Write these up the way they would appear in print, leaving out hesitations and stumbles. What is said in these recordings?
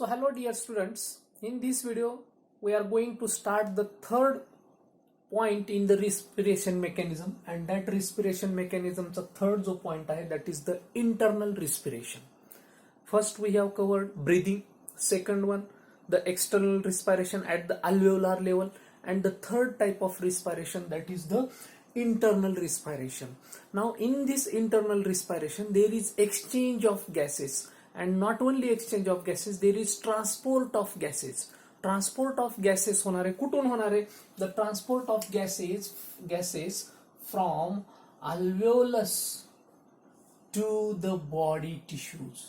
So hello dear students, in this video we are going to start the third point in the respiration mechanism, and that respiration mechanism चा third जो point आहे that is the internal respiration. First we have covered breathing, second one the external respiration at the alveolar level, and the third type of respiration that is the internal respiration. Now in this internal respiration there is exchange of gases, and not only exchange of gases, there is transport of gases. Transport of gases होणार आहे, कुठून होणार आहे? The transport of gases from alveolus to the body tissues,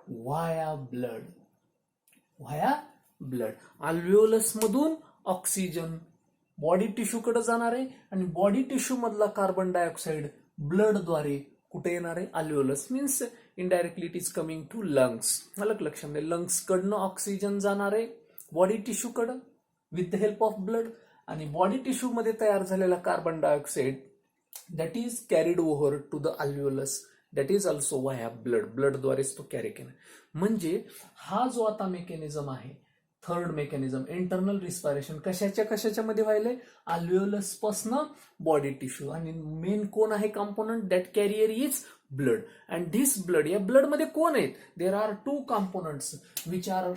via blood. alveolus मधून oxygen body tissue कडे जाणार आहे, आणि बॉडी टिश्यू मधला कार्बन डायऑक्साइड ब्लड द्वारे कुठे येणार आहे? Alveolus. Means indirectly it is coming to lungs. अलग लक्षामध्ये लंग्स कडनं ऑक्सिजन जाणार आहे बॉडी टिश्यू कडं with the help of blood, आणि बॉडी टिश्यू मध्ये तयार झालेला carbon dioxide that is carried over to the alveolus, that is also via blood द्वारेच तो कॅरी केला. म्हणजे हा जो आता मेकॅनिझम आहे थर्ड मेकॅनिझम इंटरनल रिस्पायरेशन कशाच्या मध्ये व्हायलंय? अल्व्हेओलस पासनं बॉडी टिश्यू, आणि मेन कोण आहे component? That carrier is blood. And this blood, या ब्लड मध्ये कोण आहेत? There are two components which are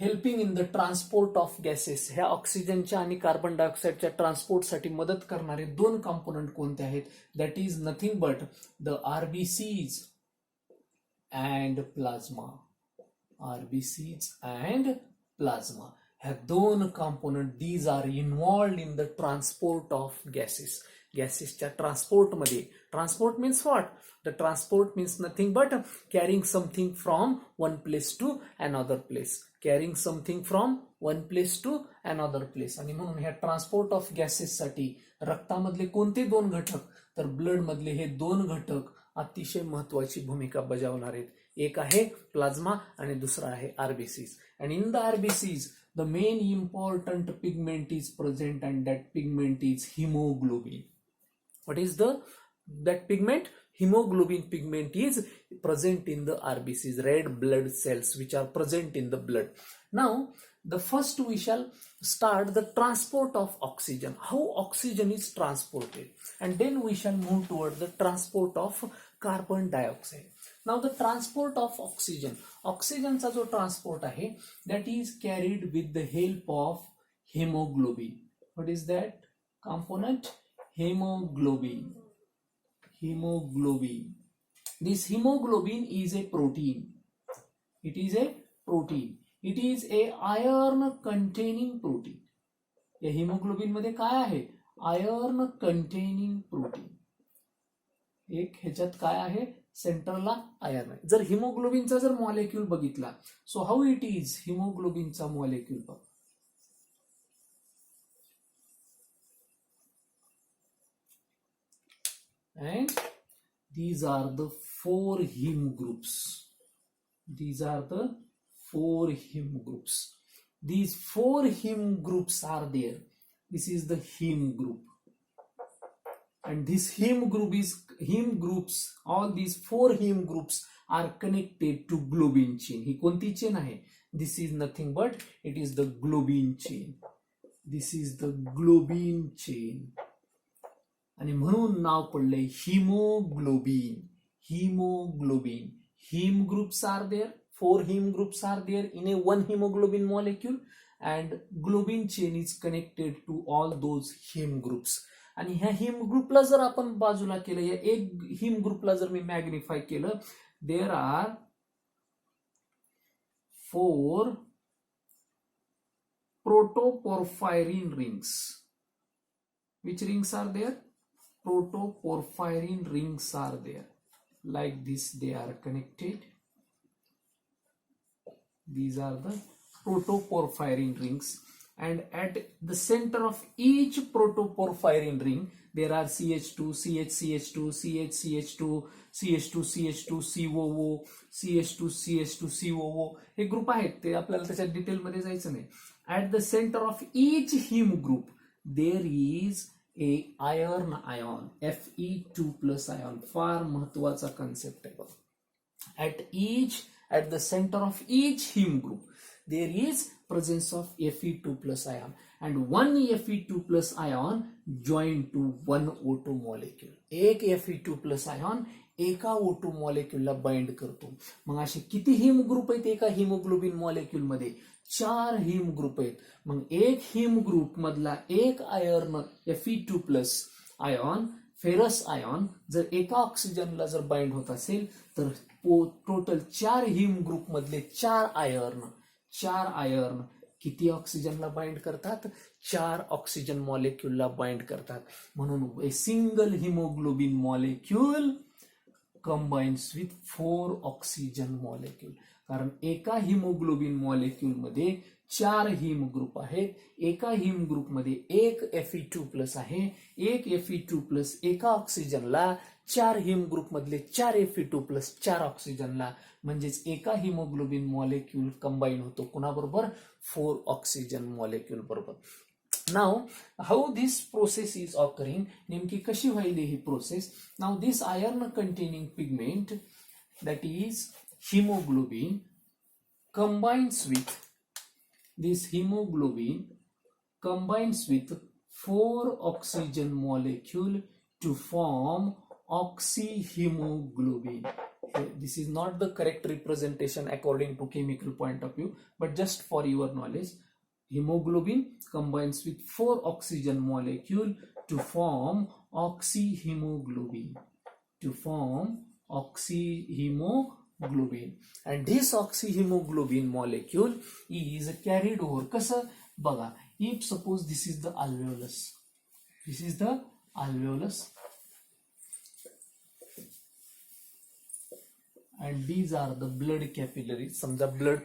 helping in the transport of gases. ह्या ऑक्सिजनच्या आणि कार्बन डायऑक्साइडच्या ट्रान्सपोर्टसाठी मदत करणारे दोन कंपोनंट कोणते आहेत? That is nothing but the RBCs and plasma. RBCs and plasma. ह्या दोन component these are involved in the transport of gases. गॅसेसच्या ट्रान्सपोर्ट मध्ये, transport means what? The transport means nothing but carrying something from one place to another place. Carrying something from one place to another place. आणि म्हणून ह्या transport of गॅसेससाठी रक्तामधले कोणते दोन घटक? तर blood मधले हे दोन घटक अतिशय महत्वाची भूमिका बजावणार आहेत. एक आहे प्लाझ्मा आणि दुसरा आहे RBCs. And in the RBCs, the main important pigment is present, and that pigment is hemoglobin. What is that pigment? Hemoglobin pigment is present in the RBCs, red blood cells which are present in the blood. Now, the first we shall start the transport of oxygen, how oxygen is transported, and then we shall move toward the transport of carbon dioxide. Now the transport of oxygen, ऑक्सिजनचा जो transport आहे that is carried with the help of hemoglobin. What is that component? Hemoglobin. This hemoglobin is a protein. It is a protein. It is a iron containing protein. या hemoglobin मध्ये काय आहे? Iron containing protein. एक ह्याच्यात काय आहे? सेंटरला iron आहे. जर हिमोग्लोबिनचा जर मॉलिक्यूल बघितला, सो हाऊ इट इज हिमोग्लोबिनचा मॉलिक्यूल बघ. And these are the four heme groups. These four heme groups are there. This is the heme group. And this heme groups, all these four heme groups are connected to globin chain. ही कोणती chain आहे? This is nothing but it is the globin chain. This is the globin chain. आणि म्हणून नाव पडलंय hemoglobin. Heme groups are there. Four heme groups are there in a one hemoglobin molecule, and globin chain is connected to all those heme groups. आणि ह्या हिम ग्रुपला जर आपण बाजूला केलं, या एक हिम ग्रुपला जर मी मॅग्निफाय केलं, there are 4 protoporphyrin rings. Which rings are there? Protoporphyrin rings are there. Like this they are connected. These are the protoporphyrin rings. And at the center of each protoporphyrin ring there are CH2, CH2, CH2, CH2, COO, CH2, COO. हे group आहेत, ते आपल्याला त्याच्या detail मध्ये जायचं नाही. At the center of each heme group there is a iron ion, Fe2+ ion. फार महत्वाचा कन्सेप्ट आहे बघा. at the center of each heme group there is presence of Fe2 plus ion and one Fe2 plus ion joined to one O2 molecule. एक Fe2 plus ion एका O2 मॉलिक्यूलला bind करतो. मग असे किती हिम ग्रुप आहेत एका हिमोग्लोबिन मॉलिक्यूल मध्ये? 4 हिम group आहेत. मग एक हिम ग्रुप मधला एक iron Fe2 plus ion ferrous ion जर एका ऑक्सिजनला जर बाइंड होत असेल तर टोटल 4 हिम ग्रुप मधले 4 आयर्न किती ऑक्सिजनला बाइंड करतात? 4 ऑक्सिजन मॉलिक्यूलला बाइंड करतात. म्हणून a single haemoglobin molecule combines with 4 oxygen molecule. कारण एका हिमोग्लोबिन मॉलिक्यूल मध्ये 4 हिम ग्रुप आहेत. एका हिम ग्रुप मध्ये एक Fe2 प्लस आहे. एक Fe2 प्लस एका ऑक्सिजनला 4 हिम ग्रुप मधले 4 Fe2 प्लस 4 ऑक्सिजनला म्हणजेच एका हिमोग्लोबिन मॉलिक्यूल कंबाईन होतो कुणाबरोबर? 4 ऑक्सिजन मॉलिक्यूल बरोबर. Now how this process is occurring, नेमकी कशी व्हायली ही process? Now this iron containing pigment that is haemoglobin combines with this hemoglobin combines with 4 oxygen molecule to form oxyhemoglobin. This is not the correct representation according to chemical point of view, but just for your knowledge, hemoglobin combines with 4 oxygen molecule to form oxyhemoglobin. And this oxyhemoglobin molecule is carried over. कसं बघा, if suppose this is the alveolus and these are the blood capillaries, समजा blood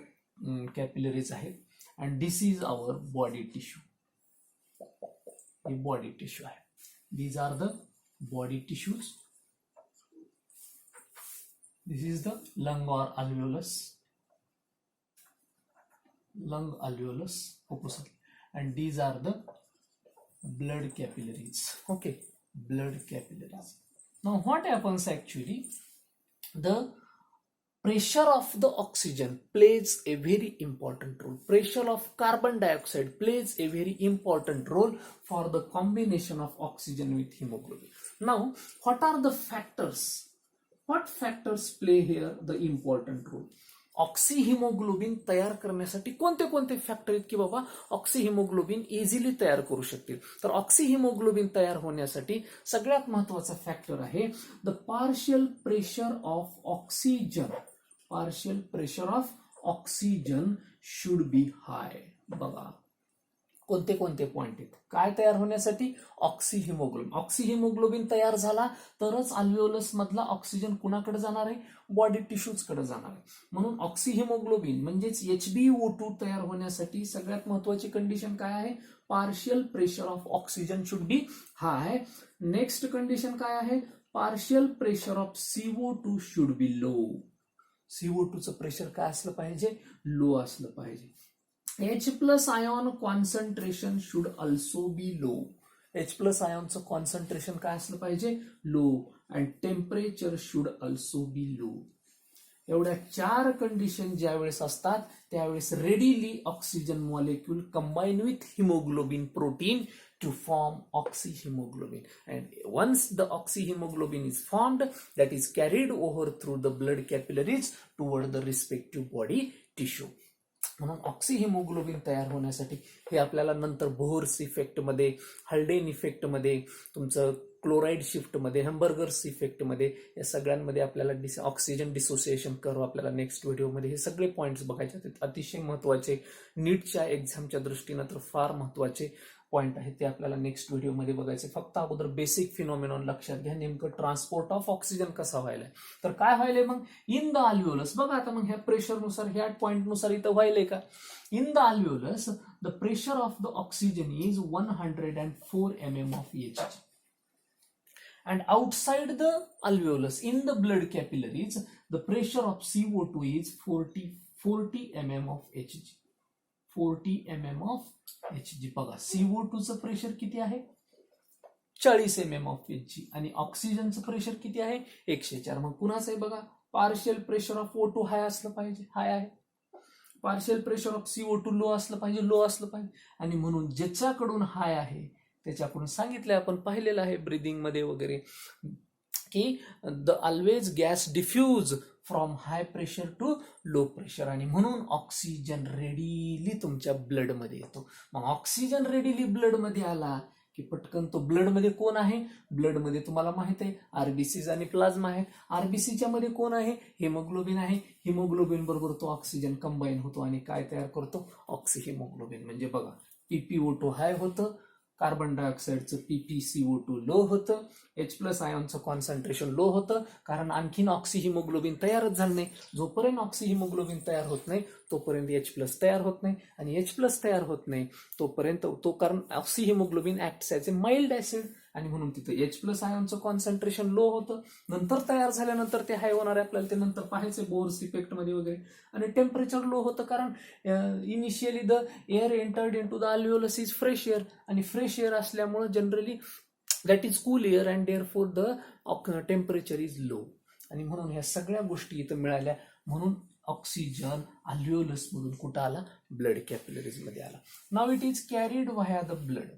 capillaries आहेत and this is our body tissue. हे body tissue आहे. These are the body tissues. This is the lung or alveolus, and these are the blood capillaries. Okay, blood capillaries. Now what happens actually? The pressure of the oxygen plays a very important role. Pressure of carbon dioxide plays a very important role for the combination of oxygen with hemoglobin. Now what are the factors? What factors play here the important role? ऑक्सिहिमोग्लोबिन तयार करण्यासाठी कोणते कोणते factor आहेत की बाबा ऑक्सिहिमोग्लोबिन easily तयार करू शकतील? तर ऑक्सिहिमोग्लोबिन तयार होण्यासाठी सगळ्यात महत्वाचा फॅक्टर आहे the partial pressure of oxygen. Partial pressure of oxygen should be high. बघा कोणते कोणते पॉइंट आहेत काय तयार होण्यासाठी? ऑक्सिहिमोग्लोबिन तयार झाला तरच अल्व्हेओलस मधला ऑक्सिजन कुणाकडे जाणार आहे? बॉडी टिश्यूज कडे जाणार आहे. म्हणून ऑक्सिहिमोग्लोबिन म्हणजेच HbO2 तयार होण्यासाठी सगळ्यात महत्वाची कंडिशन काय आहे? Partial pressure of oxygen should be high. Next condition काय आहे? Partial pressure of CO2 should be low. CO2 चं प्रेशर काय असलं पाहिजे? लो असलं पाहिजे. H plus ion concentration should also be low. H plus ion चं कॉन्सन्ट्रेशन काय असलं पाहिजे? Low. And temperature should also be low. एवढ्या 4 कंडिशन ज्यावेळेस असतात त्यावेळेस readily oxygen molecule combine with haemoglobin protein to form oxyhemoglobin, and once the oxyhemoglobin is formed, that is carried over through the blood capillaries toward the respective body tissue. म्हणून ऑक्सिहिमोग्लोबिन तयार होण्यासाठी हे आपल्याला नंतर बोहर्स इफेक्ट मध्ये, हल्डेन effect मध्ये, तुमचं chloride shift मध्ये, हॅम्बर्गर्स इफेक्ट मध्ये, या सगळ्यांमध्ये आपल्याला ऑक्सिजन डिसोसिएशन कर्व आपल्याला नेक्स्ट व्हिडिओमध्ये हे सगळे पॉइंट्स बघायचे आहेत. अतिशय महत्वाचे नीटच्या एक्झामच्या दृष्टीनं तर फार महत्वाचे पॉइंट आहे ते आपल्याला नेक्स्ट व्हिडिओमध्ये बघायचे. फक्त अगोदर बेसिक फिनॉमिनॉन लक्षात घ्या, नेमकं ट्रान्सपोर्ट ऑफ ऑक्सिजन कसा व्हायलाय. तर काय व्हायलंय मग इन द अल्व्हेओलस. बघा आता मग ह्या प्रेशरनुसार ह्या पॉइंटनुसार इथं व्हायलंय का? In the alveolus the pressure of the oxygen is 104 mm of Hg. And outside the alveolus, in the blood capillaries, the pressure of CO2 is 40 mm of Hg. 40 mm of Hg. बघा CO2 चं pressure किती आहे? 40 mm of Hg. आणि ऑक्सिजनचं pressure किती आहे? 104. मग कुणाचं आहे बघा? पार्शियल प्रेशर ऑफ O2 हाय असलं पाहिजे, हाय आहे. Partial pressure of CO2 low असलं पाहिजे, लो असलं पाहिजे. आणि म्हणून ज्याच्याकडून हाय आहे त्याच्याकडून सांगितलंय, आपण पाहिलेलं आहे ब्रिदिंग मध्ये वगैरे, की the always gas diffuse from high pressure to low pressure, आणि म्हणून ऑक्सिजन रेडिली तुमच्या ब्लडमध्ये येतो. मग ऑक्सिजन रेडिली ब्लडमध्ये आला की पटकन तो ब्लडमध्ये कोण आहे, ब्लडमध्ये तुम्हाला माहित आहे आरबीसीज आणि प्लाझ्मा आहे. आरबीसीच्या मध्ये कोण आहे, हिमोग्लोबिन आहे. हिमोग्लोबिन बरोबर तो ऑक्सिजन कंबाईन होतो आणि काय तयार करतो, ऑक्सिहिमोग्लोबिन. म्हणजे बघा, PpO2 हाय होतं, कार्बन डायऑक्साईडचं PpCO2 लो होतं, H+ आयॉनचं कॉन्सन्ट्रेशन लो होतं, कारण आणखीन ऑक्सिहिमोग्लोबिन तयारच झालं नाही. जोपर्यंत ऑक्सिहिमोग्लोबिन तयार होत नाही तोपर्यंत H+ तयार होत नाही, आणि H+ तयार होत नाही तोपर्यंत तो, कारण oxyhaemoglobin acts as a mild acid, आणि म्हणून तिथं H+ आयॉनचं कॉन्सन्ट्रेशन लो होतं. नंतर तयार झाल्यानंतर ते हाय होणार आहे, आपल्याला ते नंतर पाहायचं बोर्स इफेक्ट मध्ये वगैरे. आणि टेम्परेचर लो होतं, कारण initially the air entered in to the alveolus is fresh air, आणि फ्रेश एअर असल्यामुळे generally that is cool air and therefore the temperature is low. आणि म्हणून ह्या सगळ्या गोष्टी इथं मिळाल्या. म्हणून ऑक्सिजन अल्व्हिओलस मधून कुठं आला, ब्लड कॅपिलरीज मध्ये आला. Now it is carried via the blood.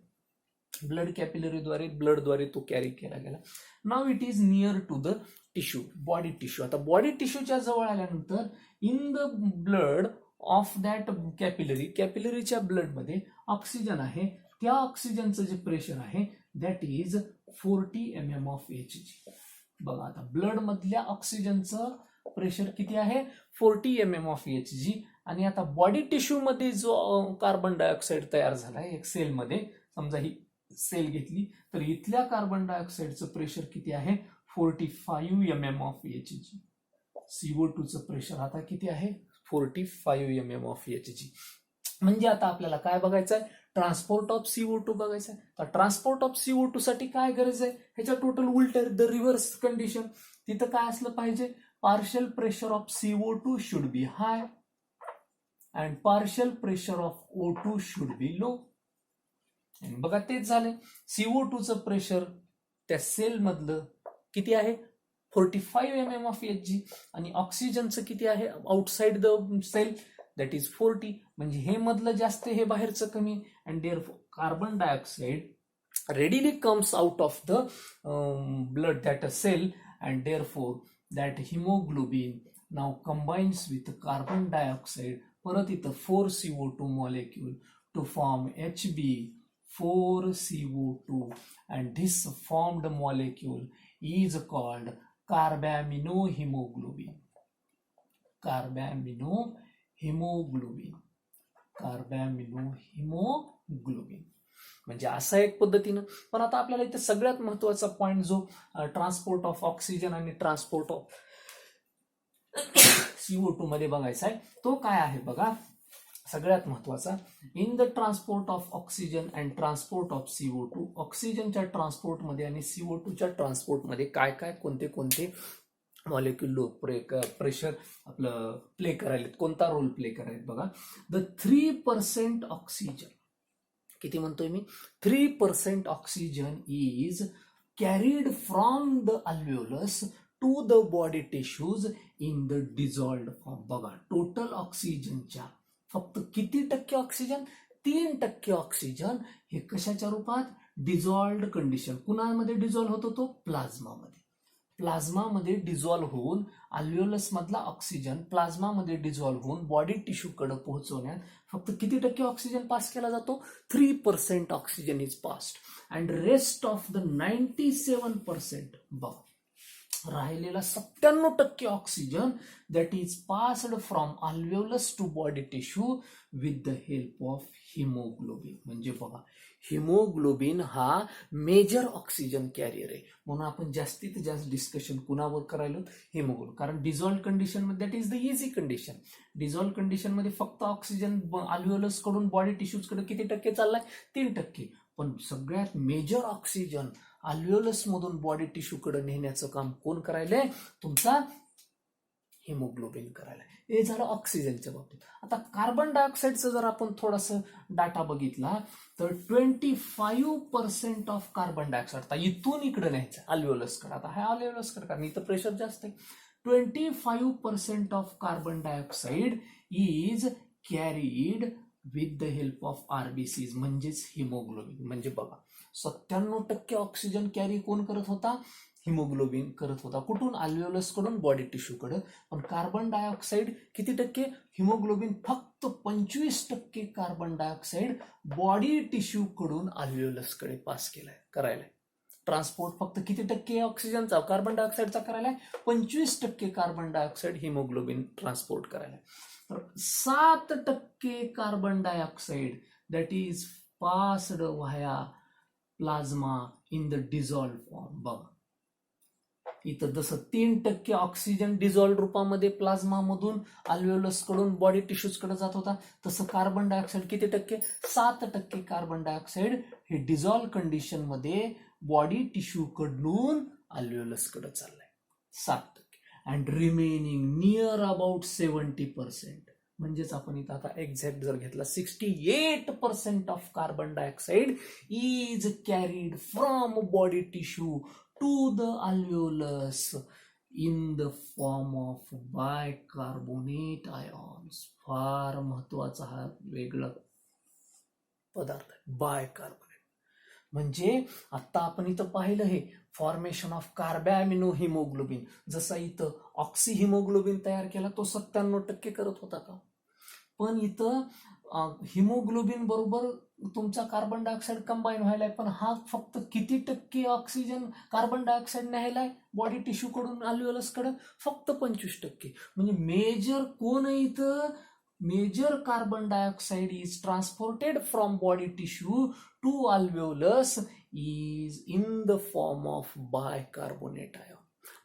Blood कॅपिलरीद्वारे, ब्लडद्वारे तो कॅरी केला गेला. Now it is near to the tissue, body tissue. आता बॉडी टिश्यूच्या जवळ आल्यानंतर in the blood of that capillary, कॅपिलरीच्या ब्लडमध्ये ऑक्सिजन आहे. त्या ऑक्सिजनचं जे प्रेशर आहे that is 40 mm of Hg. बघा, आता ब्लड मधल्या ऑक्सिजनचं प्रेशर किती आहे, 40 mm ऑफ Hg. आणि आता बॉडी टिश्यू मध्ये जो कार्बन डायऑक्साईड तयार झालाय एक सेलमध्ये, समजा ही सेल घेतली तर इथल्या कार्बन डायऑक्साईडचं प्रेशर किती आहे, 45 mm ऑफ Hg. CO2चं प्रेशर आता किती आहे, 45 mm ऑफ Hg. म्हणजे आता आपल्याला काय बघायचं आहे, ट्रान्सपोर्ट ऑफ CO2 बघायचं आहे. तर ट्रान्सपोर्ट ऑफ CO2 साठी काय गरज आहे, ह्याच्या टोटल उलट द रिव्हर्स कंडिशन. तिथं काय असलं पाहिजे, partial pressure of CO2 should be high and partial pressure of O2 should be low. आणि बघा तेच झाले, CO2चं प्रेशर त्या सेल मधलं किती आहे, 45 mm ऑफ Hg, आणि ऑक्सिजनचं किती आहे outside the cell that is 40. म्हणजे हे मधलं जास्त, हे बाहेरचं कमी. And therefore carbon dioxide readily comes out of the blood, that a cell, and therefore that hemoglobin now combines with carbon dioxide, परत इथं 4CO2 molecule to form Hb 4CO2, and this formed molecule is called carbaminohemoglobin. carbaminohemoglobin म्हणजे असा एक पद्धतीनं. पण आता आपल्याला इथे सगळ्यात महत्वाचा पॉइंट जो ट्रान्सपोर्ट ऑफ ऑक्सिजन आणि ट्रान्सपोर्ट ऑफ CO2 मध्ये बघायचा आहे, तो काय आहे बघा. सगळ्यात महत्वाचा, in the transport of oxygen and transport of CO2, ऑक्सिजनच्या ट्रान्सपोर्ट मध्ये आणि CO2च्या ट्रान्सपोर्ट मध्ये काय काय, कोणते कोणते मॉलिक्यूल लो प्रेशर आपलं प्ले करायलेत, कोणता रोल प्ले करायलेत बघा. द 3% ऑक्सिजन, किती म्हणतोय मी, 3% oxygen is carried from the alveolus to the body tissues in the dissolved form. बघा, टोटल ऑक्सिजनच्या फक्त किती टक्के ऑक्सिजन, 3% ऑक्सिजन हे कशाच्या रूपात, डिझॉल्व्ड कंडिशन. कुणामध्ये डिझॉल्व्ह होतो, तो प्लाझ्मामध्ये. प्लाझ्मामध्ये डिझॉल्व्ह होऊन अल्व्हिओलस मधला ऑक्सिजन प्लाझ्मामध्ये डिझॉल्व्ह होऊन बॉडी टिश्यूकडे पोहोचवण्यात फक्त किती टक्के ऑक्सिजन पास केला जातो, 3% oxygen is passed. And rest of the 97%, बघा राहिलेला 97% oxygen that is passed from alveolus to body tissue with the help of haemoglobin. म्हणजे बघा, हिमोग्लोबिन हा मेजर ऑक्सिजन कॅरियर आहे. म्हणून आपण जास्तीत जास्त डिस्कशन कुणावर करायलो, हिमोग्लोबिन. कारण डिझॉल्व्ड कंडिशन मध्ये that is the easy condition. Dissolved condition मध्ये फक्त ऑक्सिजन अल्व्हिओलस कडून बॉडी टिश्यूज कडे किती टक्के चाललाय, 3%. पण सगळ्यात मेजर ऑक्सिजन अल्व्हिओलस मधून बॉडी टिश्यू कडे नेण्याचं काम कोण करायलंय, तुमचा हिमोग्लोबिन करायला. हे झालं ऑक्सिजनच्या बाबतीत. आता कार्बन डायऑक्साईडचा जर आपण थोडासा डाटा बघितला तर 25% ऑफ कार्बन डायऑक्साईड आता इथून इकडे न्यायचं अल्व्हिओलस कडे. आता हा अल्व्हिओलस कडे, कारण इथं प्रेशर जास्त आहे. 25% of carbon dioxide is carried with the help of RBCs म्हणजेच हिमोग्लोबिन. म्हणजे बघा 97% ऑक्सिजन कॅरी कोण करत होता? हिमोग्लोबिन करत होता. कुठून? अल्व्हेओलस कडून बॉडी टिश्यू कडे. पण कार्बन डायऑक्साईड किती टक्के? हिमोग्लोबिन फक्त 25% कार्बन डायऑक्साईड बॉडी टिश्यू कडून अल्व्हेओलस कडे पास करायला. ट्रान्सपोर्ट फक्त किती टक्के ऑक्सिजनचा कार्बन डायऑक्साईडचा करायला? 25% कार्बन डायऑक्साईड हिमोग्लोबिन ट्रान्सपोर्ट करायला. तर 7% carbon dioxide that is passed via plasma in the dissolve form. बघा इथं जसं 3% ऑक्सिजन डिझॉल्व रूपामध्ये प्लाझ्मा मधून अल्व्हेओलस कडून बॉडी टिश्यूज कडे जात होता, तसं कार्बन डायऑक्साईड किती टक्के? 7% कार्बन डायऑक्साईड हे डिझॉल्व कंडिशन मध्ये बॉडी टिश्यू कडून अल्व्हेओलस कडे चाललाय. 7%. And remaining near about 70%. म्हणजेच आपण इथं आता एक्झॅक्ट जर घेतला 68% of carbon dioxide is carried from body tissue to the alveolus in the form of bicarbonate ions. फार महत्वाचा हा वेगळा पदार्थ आहे बायकार्बोनेट. म्हणजे आता आपण इथं पाहिलं हे फॉर्मेशन ऑफ कार्बॅमिनो हिमोग्लोबिन. जसा इथं ऑक्सी हिमोग्लोबिन तयार केला तो 97% करत होता का? पण इथं हिमोग्लोबिन बरोबर तुमचा कार्बन डायऑक्साईड कंबाईन व्हायलाय, पण हा फक्त किती टक्के ऑक्सिजन कार्बन डायऑक्साईड न्यायलाय बॉडी टिश्यू कडून अल्व्हेओलस कडे? फक्त 25%. म्हणजे मेजर कोण आहे इथं? Major carbon dioxide is transported from body tissue to alveolus is in the form of bicarbonate ion.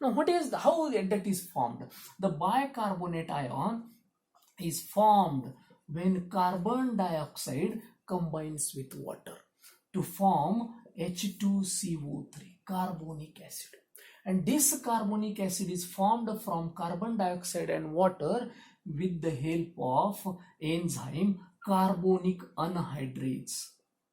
Now what is how that is formed? The bicarbonate ion is formed when carbon dioxide combines with water to form H2CO3, carbonic acid. And this carbonic acid is formed from carbon dioxide and water with the help of enzyme carbonic anhydrase.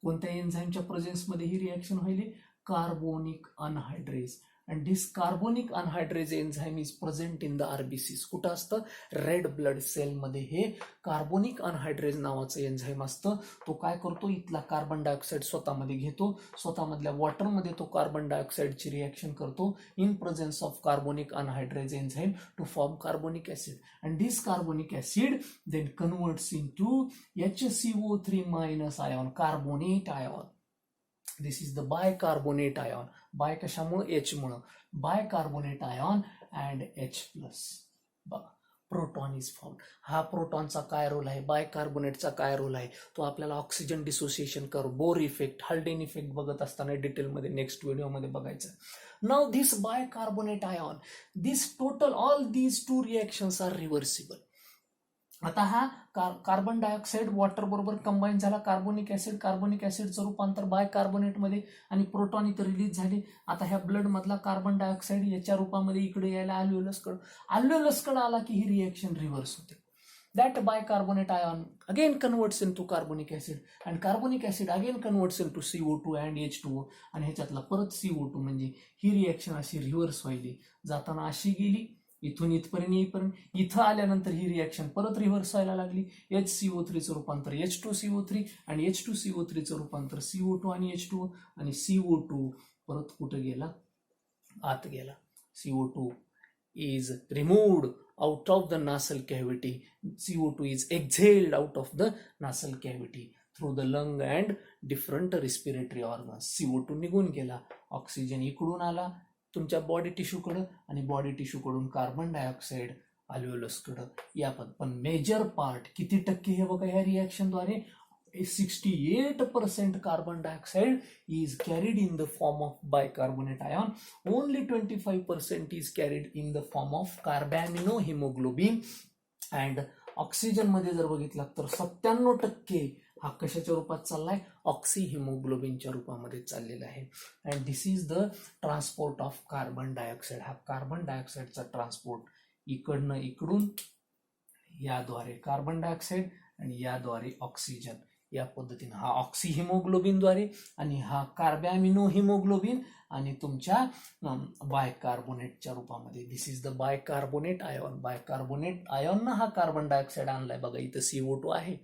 कोणत्या एन्झाईमच्या presence मध्ये ही reaction होईल? Carbonic अनहायड्रेज. and this carbonic anhydrase enzyme is present in the RBCs. कुठं असतं? Red blood sale मध्ये हे carbonic अनहायड्रेज नावाचं enzyme असतं. तो काय करतो? इथला कार्बन डायऑक्साईड स्वतःमध्ये घेतो, स्वतःमधल्या वॉटरमध्ये तो कार्बन डायऑक्साईडची रिएक्शन करतो in presence of carbonic anhydrase enzyme to form carbonic acid. and this carbonic acid then converts into HCO3 minus ion, carbonate ion. This is the bicarbonate ion. By कशामुळे? H मुळे. Bicarbonate ion and H plus. बघा proton is form. हा प्रोटॉनचा काय role आहे? बायकार्बोनेटचा काय role आहे? तो आपल्याला oxygen dissociation curve, Bohr effect, Haldane effect बघत असताना डिटेलमध्ये नेक्स्ट व्हिडिओमध्ये बघायचं. Now this bicarbonate ion, this total all these two reactions are reversible. आता हा कार्बन डायऑक्साईड वॉटर बरोबर कंबाईन झाला, कार्बोनिक ऍसिडचं रूपांतर बायकार्बोनेट मध्ये आणि प्रोटॉन इथं रिलीज झाले. आता ह्या ब्लड मधला कार्बन डायऑक्साईड याच्या रूपामध्ये इकडे यायला अल्व्हेओलसकडे आला की ही रिएक्शन रिव्हर्स होते. That bicarbonate ion again converts into carbonic acid and carbonic acid again converts into CO2 and H2O आणि ह्याच्यातला परत CO2. म्हणजे ही रिएक्शन अशी रिव्हर्स व्हायली, जाताना अशी गेली, इथून इथपर्यंत येईपर्यंत, इथं आल्यानंतर ही रिएक्शन परत रिव्हर्स व्हायला लागली. HCO3चं रूपांतर H2CO3 आणि H2CO3चं रूपांतर CO2 आणि H2O आणि CO2 परत कुठं गेला? आत गेला. CO2 is removed out of the nasal cavity. CO2 is exhaled out of the nasal cavity through the lung and different respiratory organs. CO2 निघून गेला, ऑक्सिजन इकडून आला तुमच्या बॉडी टिश्यूकडं आणि बॉडी टिश्यूकडून कार्बन डायऑक्साईड अल्व्हेओलसकडं. या पण मेजर पार्ट किती टक्के हे बघा या रिएक्शनद्वारे 68% carbon dioxide is carried in the form of bicarbonate ion. Only 25% is carried in the form of carbaminohemoglobin. And oxygen मध्ये जर बघितलं तर 97% हा कशाच्या रूपात चाललाय? ऑक्सी हिमोग्लोबिनच्या रूपामध्ये चाललेला आहे. And this is the transport of carbon dioxide. हा कार्बन डायऑक्साईडचा ट्रान्सपोर्ट इकडून याद्वारे कार्बन डायऑक्साईड आणि याद्वारे ऑक्सिजन या पद्धतीने हा ऑक्सी हिमोग्लोबिनद्वारे आणि हा कार्बॅमिनो हिमोग्लोबिन आणि तुमच्या बायकार्बोनेटच्या रूपामध्ये. This is the bicarbonate ion. Bicarbonate आयॉननं हा कार्बन डायऑक्साईड आणलाय बघा, इथं CO2 आहे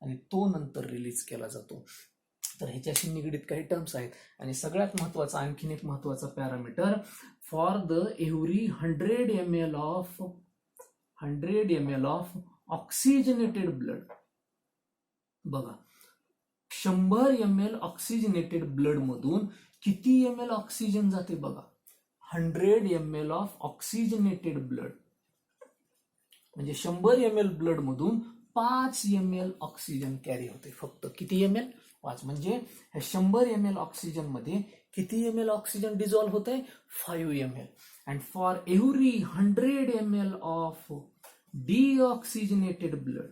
आणि तो नंतर रिलीज केला जातो. तर ह्याच्याशी निगडीत काही टर्म्स आहेत. आणि सगळ्यात महत्वाचा आणखीन एक महत्वाचा parameter, for the every 100 ml of oxygenated blood. बघा 100 ml ऑक्सिजनेटेड ब्लड मधून किती ml ऑक्सिजन जाते बघा. 100 ml ऑफ ऑक्सिजनेटेड ब्लड म्हणजे 100 ml ब्लड मधून 5 ml ऑक्सिजन कॅरी होते. फक्त किती ml? 5. म्हणजे ह्या 100 ml ऑक्सिजन मध्ये किती ml ऑक्सिजन डिझॉल्व्ह होते? 5 ml. And for every 100 ml of deoxygenated blood,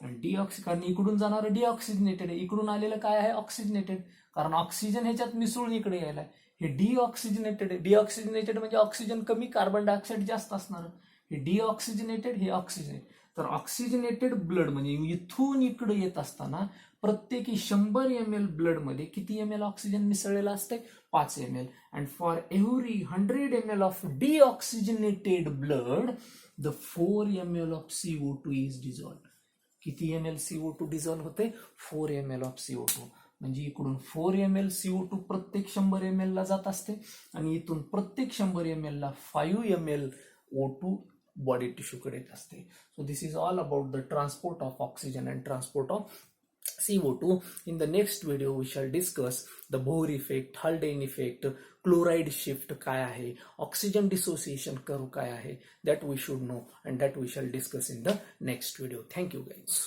आणि कारण इकडून जाणारं डिऑक्सिजनेटेड आहे, इकडून आलेलं काय आहे? ऑक्सिजनेटेड. कारण ऑक्सिजन ह्याच्यात मिसळून इकडे यायला, हे डिऑक्सिजनेटेड आहे. डिऑक्सिजनेटेड म्हणजे ऑक्सिजन कमी, कार्बन डायऑक्साईड जास्त असणार. हे डिऑक्सिजनेटेड, हे ऑक्सिजनेटेड. तर ऑक्सिजनेटेड ब्लड म्हणजे इथून इकडे येत असताना प्रत्येकी 100 ml ब्लड मध्ये किती ml ऑक्सिजन मिसळलेला असते? 5 ml. And for every 100 ml of deoxygenated blood the 4 ml of CO2 is dissolved. किती ml CO2 डिझॉल्व्ह होते? 4 ml ऑफ CO2. म्हणजे इकडून 4 ml CO2 प्रत्येक 100 ml ला जात असते आणि इथून प्रत्येक 100 ml ला 5 ml O2 बॉडी टिश्यू कडे येत असते. So this is all about the transport of oxygen and transport of CO2. In the next video we shall discuss the Bohr effect, Haldane effect, chloride shift काय आहे, oxygen dissociation curve काय आहे, that we should know and that we shall discuss in the next video. Thank you guys.